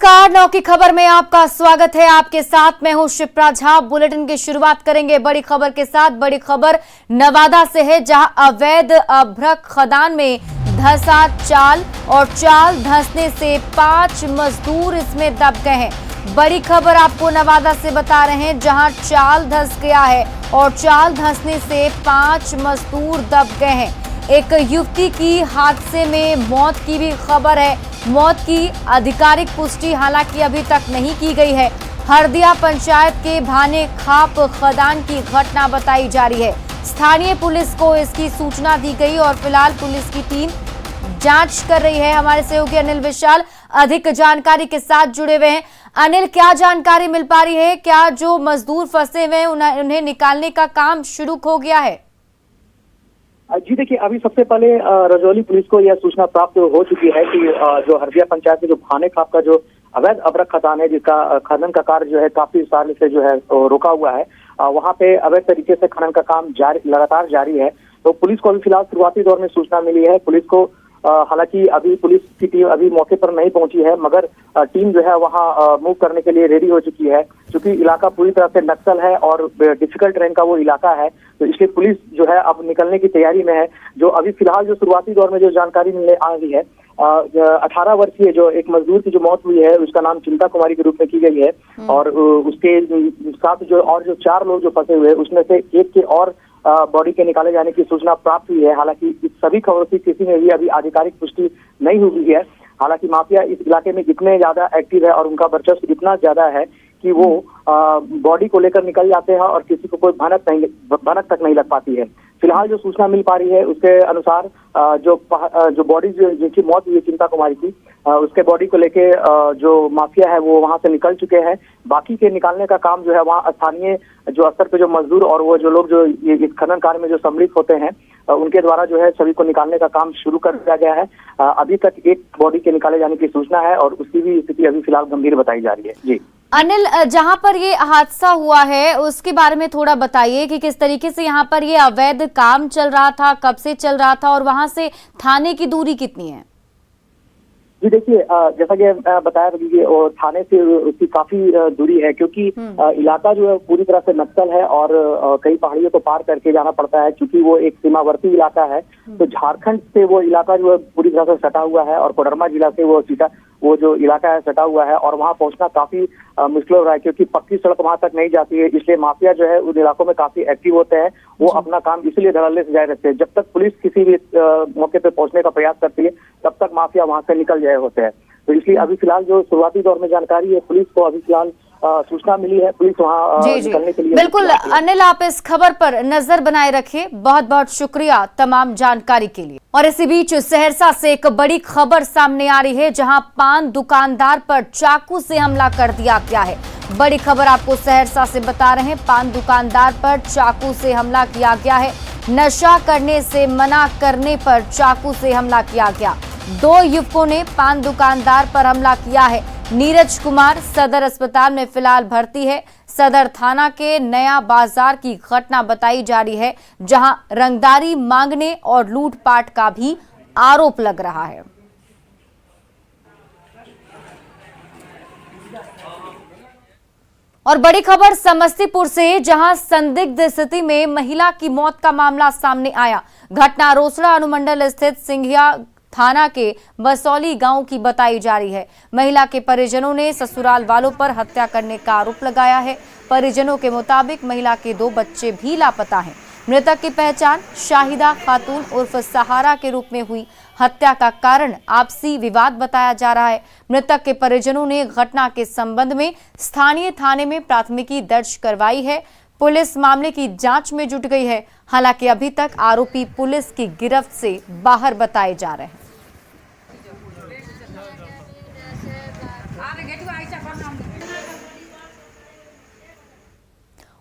नमस्कार, नौ की खबर में आपका स्वागत है। आपके साथ मैं हूं शिप्रा झा। बुलेटिन की शुरुआत करेंगे बड़ी खबर के साथ। बड़ी खबर नवादा से है, जहां अवैध अभ्रक खदान में धंसा चाल और चाल धंसने से 5 मजदूर इसमें दब गए हैं। बड़ी खबर आपको नवादा से बता रहे हैं, जहां चाल धंस गया है और चाल धंसने से 5 मजदूर दब गए हैं। एक युवती की हादसे में मौत की भी खबर है। मौत की आधिकारिक पुष्टि हालांकि अभी तक नहीं की गई है। हरदिया पंचायत के भाने खाप खदान की घटना बताई जा रही है। स्थानीय पुलिस को इसकी सूचना दी गई और फिलहाल पुलिस की टीम जांच कर रही है। हमारे सहयोगी अनिल विशाल अधिक जानकारी के साथ जुड़े हुए हैं। अनिल, क्या जानकारी मिल पा रही है? क्या जो मजदूर फंसे हुए हैं उन्हें निकालने का काम शुरू हो गया है? जी देखिए, अभी सबसे पहले रजौली पुलिस को यह सूचना प्राप्त हो चुकी है कि जो हरदिया पंचायत में जो भाने खाप का जो अवैध अभ्रक खदान है, जिसका खनन का कार्य जो है काफी साल से जो है रोका हुआ है, वहां पे अवैध तरीके से खनन का काम लगातार जारी है। तो पुलिस को अभी फिलहाल शुरुआती दौर में सूचना मिली है। पुलिस को हालांकि अभी पुलिस की टीम अभी मौके पर नहीं पहुंची है, मगर टीम जो है वहां मूव करने के लिए रेडी हो चुकी है। क्योंकि इलाका पूरी तरह से नक्सल है और डिफिकल्ट टर्रेन का वो इलाका है, तो इसलिए पुलिस जो है अब निकलने की तैयारी में है। जो अभी फिलहाल जो शुरुआती दौर में जो जानकारी मिलने आ रही है, 18 वर्षीय जो एक मजदूर की जो मौत हुई है, उसका नाम चिंता कुमारी के रूप में की गई है। और उसके साथ जो 4 लोग जो फंसे हुए हैं, उसमें से एक के और बॉडी के निकाले जाने की सूचना प्राप्त हुई है। हालांकि इस सभी खबरों की किसी में भी अभी आधिकारिक पुष्टि नहीं हुई है। हालांकि माफिया इस इलाके में इतने ज्यादा एक्टिव है और उनका वर्चस्व इतना ज्यादा है कि वो बॉडी को लेकर निकल जाते हैं और किसी को कोई भनक तक नहीं लग पाती है। फिलहाल जो सूचना मिल पा रही है उसके अनुसार जो बॉडी जिनकी मौत हुई है चिंता कुमारी की, उसके बॉडी को लेके जो माफिया है वो वहां से निकल चुके हैं। बाकी के निकालने का काम जो है वहाँ स्थानीय जो स्तर पे जो मजदूर और वो जो लोग जो इस खनन कार्य में जो सम्मिलित होते हैं, उनके द्वारा जो है सभी को निकालने का काम शुरू कर दिया गया है। अभी तक एक बॉडी के निकाले जाने की सूचना है और उसकी भी स्थिति अभी फिलहाल गंभीर बताई जा रही है। जी अनिल, जहां पर ये हादसा हुआ है उसके बारे में थोड़ा बताइए कि किस तरीके से यहाँ पर ये अवैध काम चल रहा था, कब से चल रहा था और वहां से थाने की दूरी कितनी है? जी देखिए, जैसा कि बताया कि थाने से उसकी काफी दूरी है, क्योंकि इलाका जो है पूरी तरह से नक्सल है और कई पहाड़ियों को पार करके जाना पड़ता है। क्योंकि वो एक सीमावर्ती इलाका है, तो झारखंड से वो इलाका जो है पूरी तरह से सटा हुआ है और कोडरमा जिला से वो जो इलाका है सटा हुआ है और वहाँ पहुंचना काफी मुश्किल हो रहा है, क्योंकि पक्की सड़क वहां तक नहीं जाती है। इसलिए माफिया जो है उन इलाकों में काफी एक्टिव होते हैं। वो अपना काम इसलिए धड़ल्ले से जारी रखते हैं। जब तक पुलिस किसी भी मौके पे पहुंचने का प्रयास करती है, तब तक माफिया वहां से निकल जाए होते हैं। तो इसलिए अभी फिलहाल जो शुरुआती दौर में जानकारी है, पुलिस को अभी फिलहाल सूचना मिली है। पुलिस वहाँ निकलने के लिए बिल्कुल। अनिल, आप इस खबर पर नजर बनाए रखिए। बहुत बहुत शुक्रिया तमाम जानकारी के लिए। और इसी बीच सहरसा से एक बड़ी खबर सामने आ रही है, जहां पान दुकानदार पर चाकू से हमला कर दिया गया है। बड़ी खबर आपको सहरसा से बता रहे हैं, पान दुकानदार पर चाकू से हमला किया गया है। नशा करने से मना करने पर चाकू से हमला किया गया। 2 युवकों ने पान दुकानदार पर हमला किया है। नीरज कुमार सदर अस्पताल में फिलहाल भर्ती है। सदर थाना के नया बाजार की घटना बताई जा रही है, जहां रंगदारी मांगने और लूटपाट का भी आरोप लग रहा है। और बड़ी खबर समस्तीपुर से, जहां संदिग्ध स्थिति में महिला की मौत का मामला सामने आया। घटना रोसड़ा अनुमंडल स्थित सिंघिया थाना के बसौली गांव की बताई जा रही है। महिला के परिजनों ने ससुराल वालों पर हत्या करने का आरोप लगाया है। परिजनों के मुताबिक महिला के 2 बच्चे भी लापता हैं। मृतक की पहचान शाहिदा खातून उर्फ सहारा के रूप में हुई। हत्या का कारण आपसी विवाद बताया जा रहा है। मृतक के परिजनों ने घटना के संबंध में स्थानीय थाने में प्राथमिकी दर्ज करवाई है। पुलिस मामले की जांच में जुट गई है। हालांकि अभी तक आरोपी पुलिस की गिरफ्त से बाहर बताए जा रहे हैं।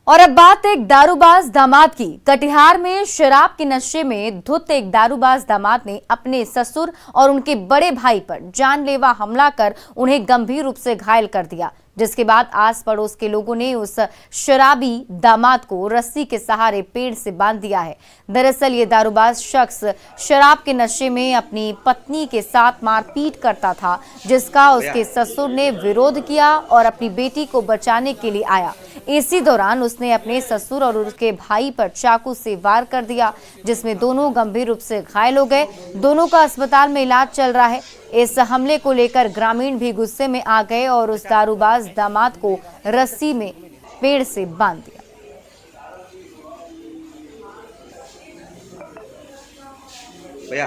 और अब बात एक दारूबाज दामाद की। कटिहार में शराब के नशे में धुत एक दारूबाज दामाद ने अपने ससुर और उनके बड़े भाई पर जानलेवा हमला कर उन्हें गंभीर रूप से घायल कर दिया, जिसके बाद आस पड़ोस के लोगों ने उस शराबी दामाद को रस्सी के सहारे पेड़ से बांध दिया है। दरअसल ये दारूबाज शख्स शराब के नशे में अपनी पत्नी के साथ मारपीट करता था, जिसका उसके ससुर ने विरोध किया और अपनी बेटी को बचाने के लिए आया। इसी दौरान उसने अपने ससुर और उसके भाई पर चाकू से वार कर दिया, जिसमें दोनों गंभीर रूप से घायल हो गए। दोनों का अस्पताल में इलाज चल रहा है। इस हमले को लेकर ग्रामीण भी गुस्से में आ गए और उस दारूबाज दामाद को रस्सी में पेड़ से बांध दिया। भैया,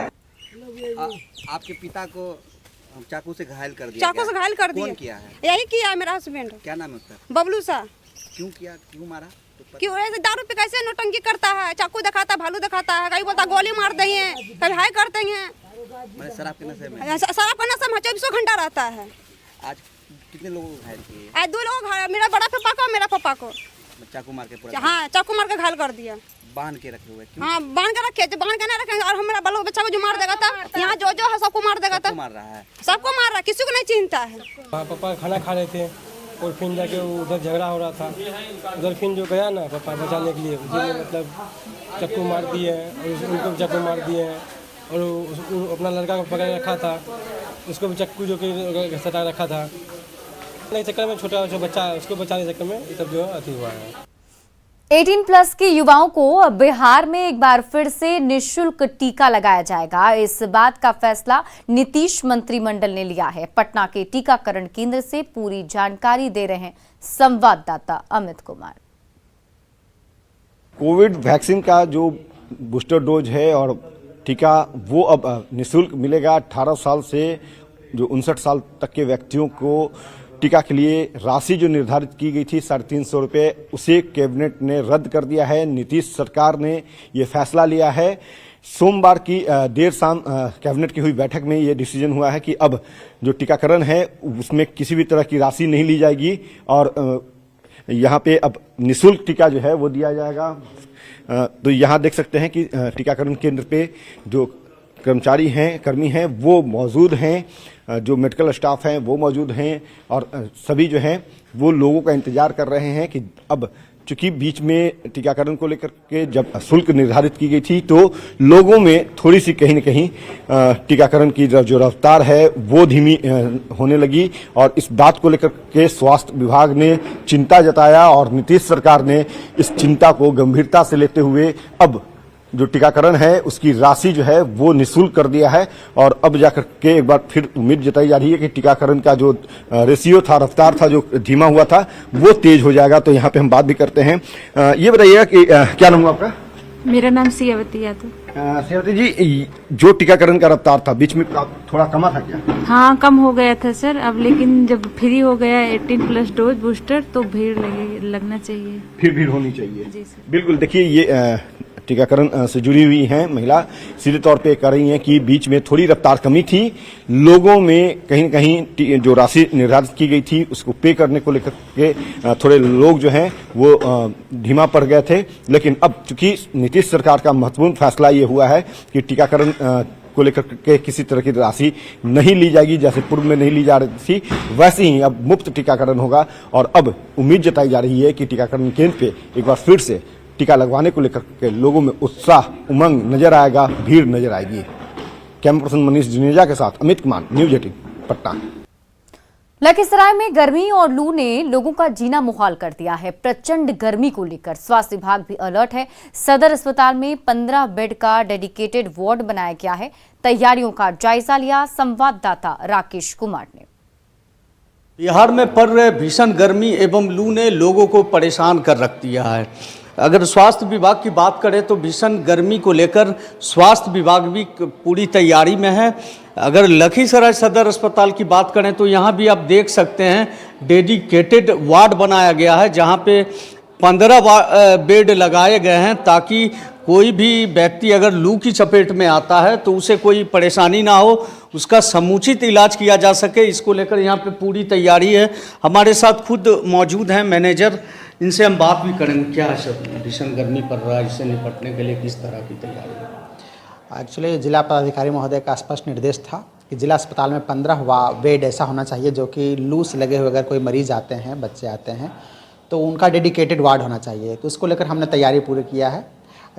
आपके पिता को चाकू से घायल कर दिया। चाकू से घायल कर दिया। कौन किया है? यही किया है मेरा हस्बैंड। क्या नाम है उसका? बबलू सा। क्यों किया, क्यों मारा? क्यों ऐसे दारू पे कैसे नोटंकी करता है, चाकू दिखाता, भालू दिखाता है, कहीं बोलता गोली मार देंगे, कभी हाय करते हैं। मैंने शराब के नशे में शराब का नशा में 24 घंटा रहता है। आज कितने लोगों को घायल किए? आज 2 लोग घायल, मेरा बड़ा पापा को और मेरा पापा को। चाकू मार के पूरा? हाँ, चाकू मार के घायल कर दिया। बांध के रखे हुए? क्यों? हाँ, बांध के रखे, बांध के नहीं रखेंगे और हमारा बालो बच्चा को जो मार देगा था, यहाँ जो है सबको मार देगा था। मार रहा है? सबको मार रहा है, किसी को नहीं चिंता है। पापा खाना खा रहे थे और फिर जाके उधर झगड़ा हो रहा था। उधर फिर जो गया ना पापा बचाने के लिए, मतलब चाकू मार दिए और उनको भी चाकू मार दिए और अपना लड़का को पकड़ रखा था, उसको भी चाकू जो कि सटा रखा था। चक्कर में छोटा जो बच्चा है उसको बचाने के चक्कर में तब जो अति हुआ है। 18+ के युवाओं को बिहार में एक बार फिर से निःशुल्क टीका लगाया जाएगा। इस बात का फैसला नीतीश मंत्रिमंडल ने लिया है। पटना के टीकाकरण केंद्र से पूरी जानकारी दे रहे हैं संवाददाता अमित कुमार। कोविड वैक्सीन का जो बूस्टर डोज है और टीका वो अब निःशुल्क मिलेगा। 18 साल से जो 59 साल तक के व्यक्तियों को टीका के लिए राशि जो निर्धारित की गई थी 350 रुपये, उसे कैबिनेट ने रद्द कर दिया है। नीतीश सरकार ने ये फैसला लिया है। सोमवार की देर शाम कैबिनेट की हुई बैठक में ये डिसीजन हुआ है कि अब जो टीकाकरण है उसमें किसी भी तरह की राशि नहीं ली जाएगी और यहाँ पे अब निःशुल्क टीका जो है वो दिया जाएगा। तो यहाँ देख सकते हैं कि टीकाकरण केंद्र पे जो कर्मचारी हैं, कर्मी हैं, वो मौजूद हैं, जो मेडिकल स्टाफ हैं वो मौजूद हैं और सभी जो हैं वो लोगों का इंतजार कर रहे हैं कि अब चूंकि बीच में टीकाकरण को लेकर के जब शुल्क निर्धारित की गई थी तो लोगों में थोड़ी सी कहीं न कहीं टीकाकरण की जो रफ्तार है वो धीमी होने लगी और इस बात को लेकर के स्वास्थ्य विभाग ने चिंता जताया और नीतीश सरकार ने इस चिंता को गंभीरता से लेते हुए अब जो टीकाकरण है उसकी राशि जो है वो निःशुल्क कर दिया है और अब जाकर के एक बार फिर उम्मीद जताई जा रही है कि टीकाकरण का जो रेशियो था, रफ्तार था, जो धीमा हुआ था वो तेज हो जाएगा। तो यहाँ पे हम बात भी करते हैं। ये बताइएगा कि क्या नाम हुआ आपका? मेरा नाम सियावती यादव। सियावती जी, जो टीकाकरण का रफ्तार था बीच में थोड़ा कमा था क्या? हाँ, कम हो गया था सर। अब लेकिन जब फ्री हो गया 18+ डोज बूस्टर तो भीड़ लगना चाहिए, फिर भीड़ होनी चाहिए। जी सर। बिल्कुल, देखिए ये टीकाकरण से जुड़ी हुई हैं महिला सीधे तौर पे कह रही हैं कि बीच में थोड़ी रफ्तार कमी थी, लोगों में कहीं न कहीं जो राशि निर्धारित की गई थी उसको पे करने को लेकर के थोड़े लोग जो हैं वो धीमा पड़ गए थे। लेकिन अब चूंकि नीतीश सरकार का महत्वपूर्ण फैसला ये हुआ है कि टीकाकरण को लेकर के किसी तरह की राशि नहीं ली जाएगी, जैसे पूर्व में नहीं ली जा रही थी वैसे ही अब मुफ्त टीकाकरण होगा और अब उम्मीद जताई जा रही है कि टीकाकरण केंद्र पे एक बार फिर से टीका लगवाने को लेकर के लोगों में उत्साह, उमंग नजर आएगा, भीड़ नजर आएगी। कैमरा पर्सन मनीष जुनेजा के साथ अमित कुमार, न्यूज 18 पटना। लखीसराय में गर्मी और लू ने लोगों का जीना मुहाल कर दिया है। प्रचंड गर्मी को लेकर स्वास्थ्य विभाग भी अलर्ट है। सदर अस्पताल में 15 बेड का डेडिकेटेड वार्ड बनाया गया है। तैयारियों का जायजा लिया संवाददाता राकेश कुमार ने। बिहार में पड़ रहे भीषण गर्मी एवं लू ने लोगों को परेशान कर रख दिया है। अगर स्वास्थ्य विभाग की बात करें तो भीषण गर्मी को लेकर स्वास्थ्य विभाग भी पूरी तैयारी में है। अगर लखीसराय सदर अस्पताल की बात करें तो यहाँ भी आप देख सकते हैं डेडिकेटेड वार्ड बनाया गया है, जहाँ पे 15 बेड लगाए गए हैं ताकि कोई भी व्यक्ति अगर लू की चपेट में आता है तो उसे कोई परेशानी ना हो, उसका समुचित इलाज किया जा सके। इसको लेकर यहाँ पे पूरी तैयारी है। हमारे साथ खुद मौजूद हैं मैनेजर इनसे हम बात भी करेंगे। क्या है सर, भीषण गर्मी पड़ रहा है, इससे निपटने के लिए किस तरह की तैयारी है? एक्चुअली जिला पदाधिकारी महोदय का स्पष्ट निर्देश था कि जिला अस्पताल में 15 बेड ऐसा होना चाहिए जो कि लू से लगे हुए अगर कोई मरीज़ आते हैं, बच्चे आते हैं, तो उनका डेडिकेटेड वार्ड होना चाहिए। तो उसको लेकर हमने तैयारी पूरी किया है।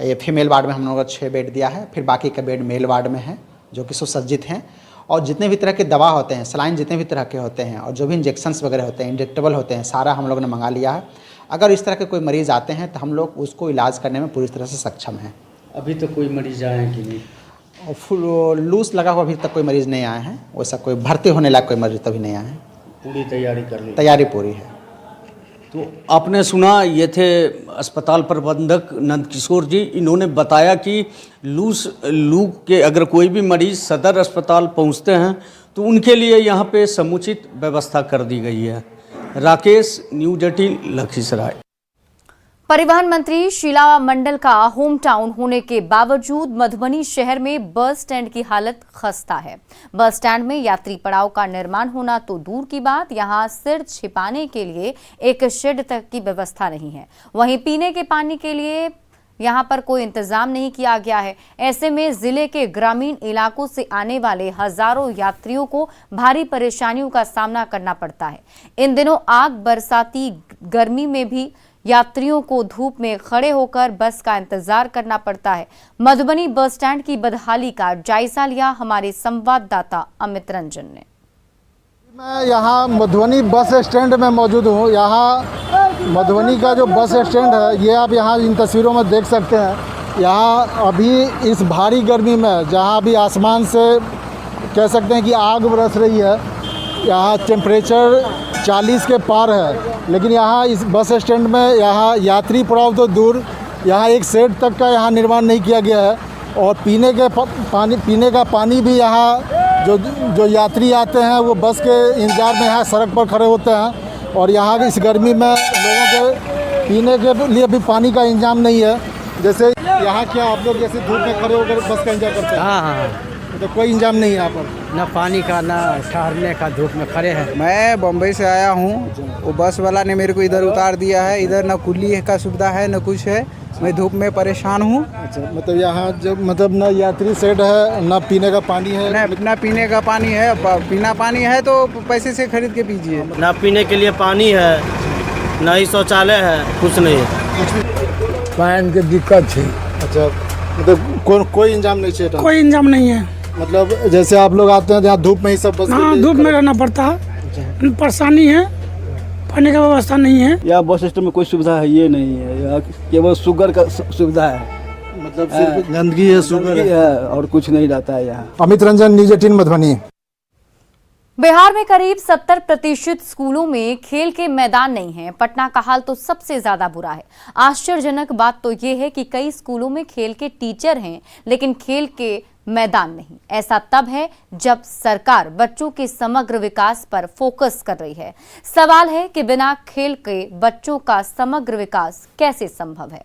ये फीमेल वार्ड में हम लोगों को 6 बेड दिया है, फिर बाकी के बेड मेल वार्ड में हैं जो कि सुसज्जित हैं। और जितने भी तरह के दवा होते हैं, सलाइन जितने भी तरह के होते हैं और जो भी इंजेक्शन्स वगैरह होते हैं, इंजेक्टेबल होते हैं, सारा हम लोगों ने मंगा लिया है। अगर इस तरह के कोई मरीज़ आते हैं तो हम लोग उसको इलाज करने में पूरी तरह से सक्षम हैं। अभी तक कोई मरीज आए हैं कि नहीं? और फुल लूज लगा हुआ अभी तक कोई मरीज़ नहीं आए हैं, वैसा कोई भर्ती होने लायक कोई मरीज़ तभी नहीं आए हैं। पूरी तैयारी कर ली? तैयारी पूरी है। तो आपने सुना, ये थे अस्पताल प्रबंधक नंदकिशोर जी। इन्होंने बताया कि लू के अगर कोई भी मरीज़ सदर अस्पताल पहुंचते हैं तो उनके लिए यहाँ पे समुचित व्यवस्था कर दी गई है। राकेश, न्यूज़ 18, लखीसराय। परिवहन मंत्री शीला मंडल का होम टाउन होने के बावजूद मधुबनी शहर में बस स्टैंड की हालत खस्ता है। बस स्टैंड में यात्री पड़ाव का निर्माण होना तो दूर की बात, यहां सिर छिपाने के लिए एक शेड तक की व्यवस्था नहीं है। वहीं पीने के पानी के लिए यहां पर कोई इंतजाम नहीं किया गया है। ऐसे में जिले के ग्रामीण इलाकों से आने वाले हजारों यात्रियों को भारी परेशानियों का सामना करना पड़ता है। इन दिनों आग बरसाती गर्मी में भी यात्रियों को धूप में खड़े होकर बस का इंतजार करना पड़ता है। मधुबनी बस स्टैंड की बदहाली का जायजा लिया हमारे संवाददाता अमित रंजन ने। मैं यहाँ मधुबनी बस स्टैंड में मौजूद हूँ। यहाँ मधुबनी का जो बस स्टैंड है, ये आप यहाँ इन तस्वीरों में देख सकते हैं। यहाँ अभी इस भारी गर्मी में जहाँ अभी आसमान से कह सकते हैं कि आग बरस रही है, यहाँ टेम्परेचर 40 के पार है। लेकिन यहाँ इस बस स्टैंड में यहाँ यात्री पड़ाव तो दूर, यहाँ एक शेड तक का यहाँ निर्माण नहीं किया गया है। और पीने का पानी भी यहाँ जो यात्री आते हैं वो बस के इंतजार में यहाँ सड़क पर खड़े होते हैं। और यहाँ इस गर्मी में लोगों के पीने के लिए भी पानी का इंतजाम नहीं है। जैसे यहाँ क्या आप लोग जैसे धूप में खड़े होकर बस का इंतजार करते हैं? हाँ, तो कोई इंतजाम नहीं है यहाँ पर, ना पानी का ना ठहरने का, धूप में खड़े हैं। मैं बम्बई से आया हूँ, वो बस वाला ने मेरे को इधर उतार दिया है। इधर ना कुल्ली का सुविधा है न कुछ है, मैं धूप में परेशान हूँ। अच्छा, मतलब यहाँ जब मतलब ना यात्री सेट है, ना पीने का पानी है? ना पीने का पानी है। पीना पानी है तो पैसे से खरीद के पीजिए। ना पीने के लिए पानी है, ना ही शौचालय है, कुछ नहीं है। पानी की दिक्कत है। अच्छा, मतलब कोई इंतजाम नहीं चाहिए? कोई इंतजाम नहीं है। मतलब जैसे आप लोग आते हैं यहाँ धूप में ही सब बस? हाँ, धूप में रहना पड़ता है, परेशानी है, पानी का व्यवस्था नहीं है। यहाँ बस स्टैंड में कोई सुविधा है ये नहीं है, यहाँ केवल शुगर का सुविधा है। मतलब सिर्फ गंदगी है, शुगर है और कुछ नहीं रहता है यहाँ। अमित रंजन, न्यूज़ 18 मधुबनी। बिहार में करीब 70% स्कूलों में खेल के मैदान नहीं हैं। पटना का हाल तो सबसे ज्यादा बुरा है। आश्चर्यजनक बात तो ये है कि कई स्कूलों में खेल के टीचर हैं लेकिन खेल के मैदान नहीं। ऐसा तब है जब सरकार बच्चों के समग्र विकास पर फोकस कर रही है। सवाल है कि बिना खेल के बच्चों का समग्र विकास कैसे संभव है।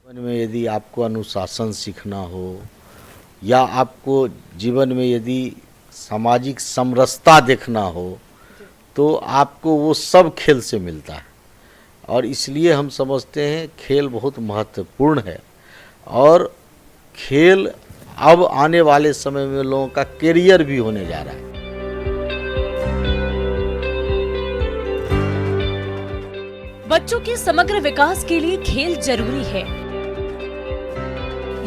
जीवन में यदि आपको अनुशासन सीखना हो या आपको जीवन में यदि सामाजिक समरसता देखना हो तो आपको वो सब खेल से मिलता है। और इसलिए हम समझते हैं खेल बहुत महत्वपूर्ण है और खेल अब आने वाले समय में लोगों का करियर भी होने जा रहा है। बच्चों के समग्र विकास के लिए खेल जरूरी है,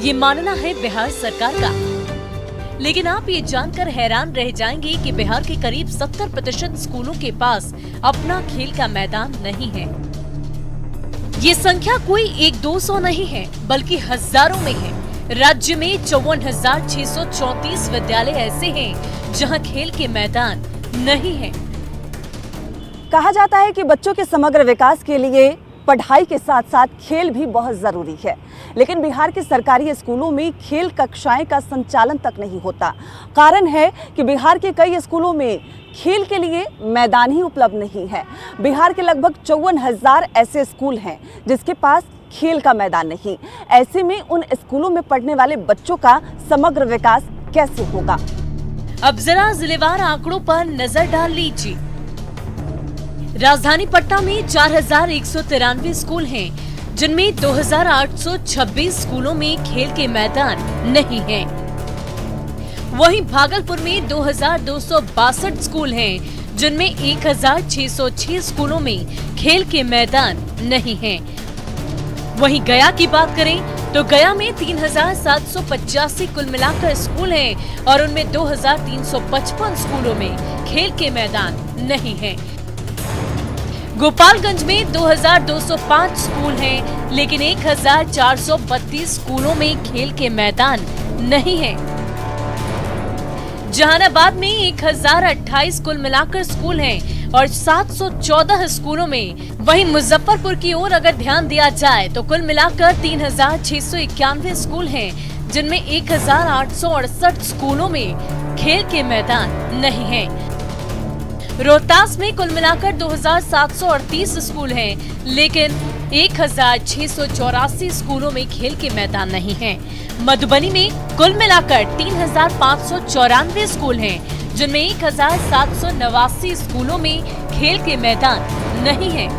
ये मानना है बिहार सरकार का। लेकिन आप ये जानकर हैरान रह जाएंगे कि बिहार के करीब 70% स्कूलों के पास अपना खेल का मैदान नहीं है। ये संख्या कोई 100-200 नहीं है बल्कि हजारों में है। राज्य में 54,634 विद्यालय ऐसे हैं जहां खेल के मैदान नहीं है। कहा जाता है कि बच्चों के समग्र विकास के लिए पढ़ाई के साथ साथ खेल भी बहुत ज़रूरी है, लेकिन बिहार के सरकारी स्कूलों में खेल कक्षाएं का संचालन तक नहीं होता। कारण है कि बिहार के कई स्कूलों में खेल के लिए मैदान ही उपलब्ध नहीं है। बिहार के लगभग 54,000 ऐसे स्कूल हैं जिसके पास खेल का मैदान नहीं। ऐसे में उन स्कूलों में पढ़ने वाले बच्चों का समग्र विकास कैसे होगा? अब जरा जिलेवार आंकड़ों पर नजर डाल लीजिए। राजधानी पटना में 4193 स्कूल हैं, जिनमें 2826 स्कूलों में खेल के मैदान नहीं हैं। वहीं भागलपुर में 2262 स्कूल हैं, जिनमें 1606 स्कूलों में खेल के मैदान नहीं हैं। वहीं गया की बात करें तो गया में 3785 कुल मिलाकर स्कूल हैं और उनमें 2355 स्कूलों में खेल के मैदान नहीं हैं। गोपालगंज में 2205 स्कूल हैं, लेकिन 1432 स्कूलों में खेल के मैदान नहीं हैं। जहानाबाद में 1028 कुल मिलाकर स्कूल हैं और 714 स्कूलों में। वहीं मुजफ्फरपुर की ओर अगर ध्यान दिया जाए तो कुल मिलाकर 3691 स्कूल हैं, जिनमें 1868 स्कूलों में खेल के मैदान नहीं हैं। रोहतास में कुल मिलाकर 2738 स्कूल हैं, लेकिन 1684 स्कूलों में खेल के मैदान नहीं हैं। मधुबनी में कुल मिलाकर 3594 स्कूल हैं, जिनमें 1789 स्कूलों में खेल के मैदान नहीं हैं।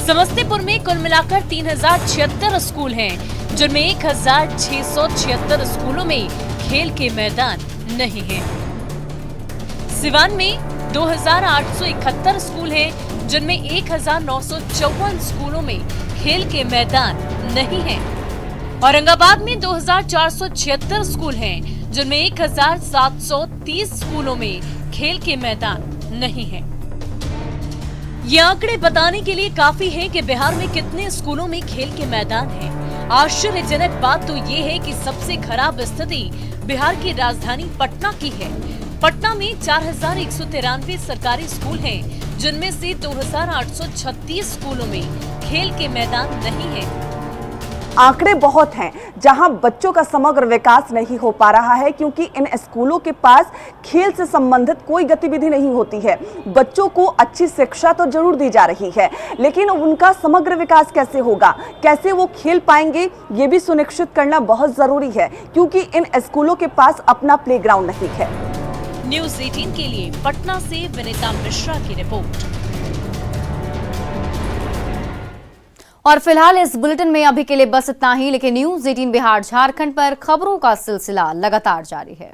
समस्तीपुर में कुल मिलाकर 3076 स्कूल हैं, जिनमें 1676 स्कूलों में खेल के मैदान नहीं हैं। सिवान में 2871 स्कूल हैं, जिनमें 1954 स्कूलों में खेल के मैदान नहीं हैं। औरंगाबाद में 2476 स्कूल हैं, जिनमें 1730 स्कूलों में खेल के मैदान नहीं हैं। ये आंकड़े बताने के लिए काफी है कि बिहार में कितने स्कूलों में खेल के मैदान हैं। आश्चर्यजनक बात तो ये है कि सबसे खराब स्थिति बिहार की राजधानी पटना की है। पटना में 4193 सरकारी स्कूल हैं, जिनमें से 2836 स्कूलों में खेल के मैदान नहीं है। आंकड़े बहुत हैं जहां बच्चों का समग्र विकास नहीं हो पा रहा है, क्योंकि इन स्कूलों के पास खेल से संबंधित कोई गतिविधि नहीं होती है। बच्चों को अच्छी शिक्षा तो जरूर दी जा रही है, लेकिन उनका समग्र विकास कैसे होगा, कैसे वो खेल पाएंगे, ये भी सुनिश्चित करना बहुत जरूरी है, क्योंकि इन स्कूलों के पास अपना प्लेग्राउंड नहीं है। न्यूज़ 18 के लिए पटना से विनीता मिश्रा की रिपोर्ट। और फिलहाल इस बुलेटिन में अभी के लिए बस इतना ही, लेकिन न्यूज़ 18 बिहार झारखंड पर खबरों का सिलसिला लगातार जारी है।